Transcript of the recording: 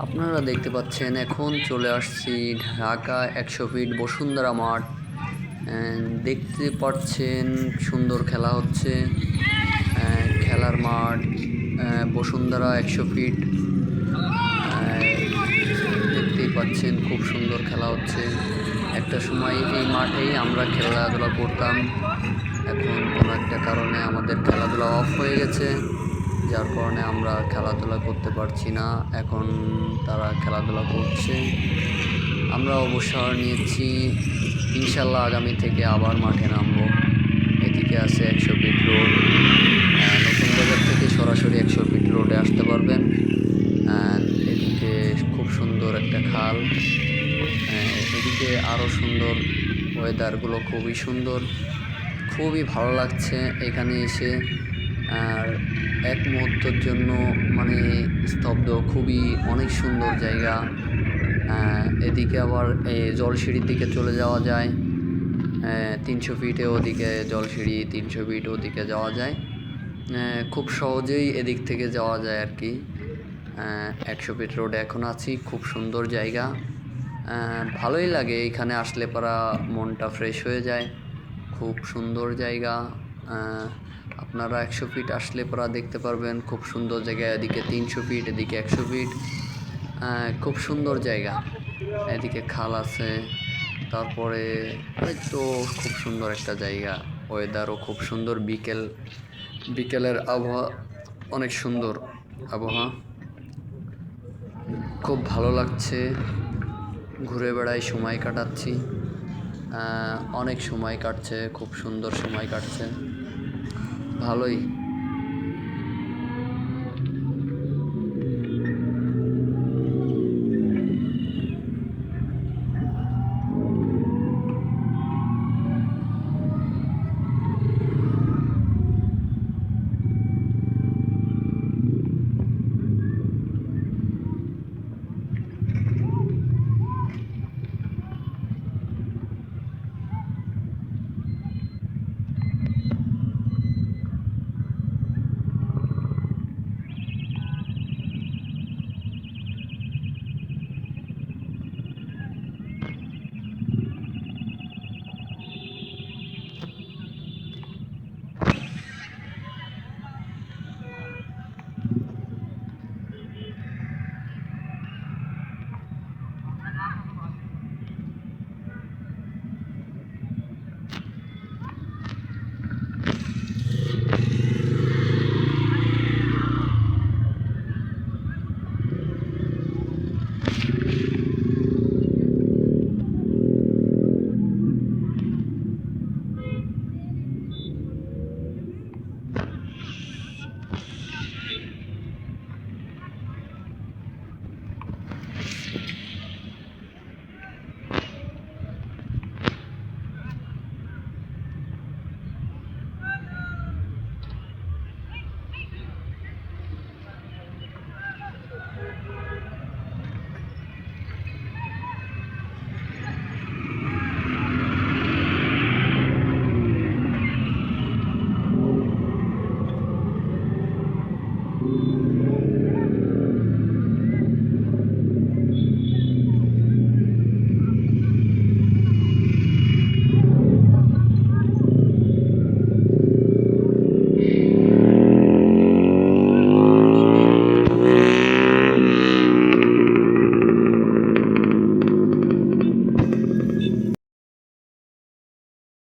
আপনারা দেখতে পাচ্ছেন এখন চলে আসছি ঢাকা ১০০ ফিট বসুন্ধরা মাঠ। দেখতে পাচ্ছেন সুন্দর খেলা হচ্ছে। খেলার মাঠ বসুন্ধরা ১০০ ফিট। দেখতেই পাচ্ছেন খুব সুন্দর খেলা হচ্ছে। একটা সময় এই মাঠেই আমরা খেলাধুলা করতাম। এখন কোনো একটা কারণে আমাদের খেলাধুলা অফ হয়ে গেছে, যার কারণে আমরা খেলাধুলা করতে পারছি না। এখন তারা খেলাধুলা করছে, আমরা অবসর নিয়েছি। ইনশাল্লাহ আগামী থেকে আবার মাঠে নামবো। এদিকে আছে ১০০ ফিট রোড, নতুন বাজার থেকে সরাসরি ১০০ ফিট রোডে আসতে পারবেন। এদিকে খুব সুন্দর একটা খাল, এদিকে আরও সুন্দর, ওয়েদারগুলো খুবই সুন্দর, খুবই ভালো লাগছে এখানে এসে। আর এক মুহূর্তের জন্য মানে স্তব্ধ, খুবই অনেক সুন্দর জায়গা। এদিকে আবার জলসিঁড়ির দিকে চলে যাওয়া যায়। ৩০০ ফিটে ওদিকে জলসিঁড়ি, ৩০০ ফিট ওদিকে যাওয়া যায়। খুব সহজেই এদিক থেকে যাওয়া যায় আর কি। ১০০ ফিট রোডে এখন আছি, খুব সুন্দর জায়গা। ভালোই লাগে এখানে আসলে, পরা মনটা ফ্রেশ হয়ে যায়। খুব সুন্দর জায়গা। আপনারা ১০০ ফিট আসলে পরা দেখতে পারবেন খুব সুন্দর জায়গা। এদিকে ৩০০ ফিট, এদিকে ১০০ ফিট, খুব সুন্দর জায়গা। এদিকে খাল আছে, তারপরে তো খুব সুন্দর একটা জায়গা। ওয়েদারও খুব সুন্দর, বিকেলের আবহাওয়া অনেক সুন্দর আবহাওয়া, খুব ভালো লাগছে। ঘুরে বেড়াই, সময় কাটাচ্ছি, অনেক সময় কাটছে, খুব সুন্দর সময় কাটছে, ভালোই।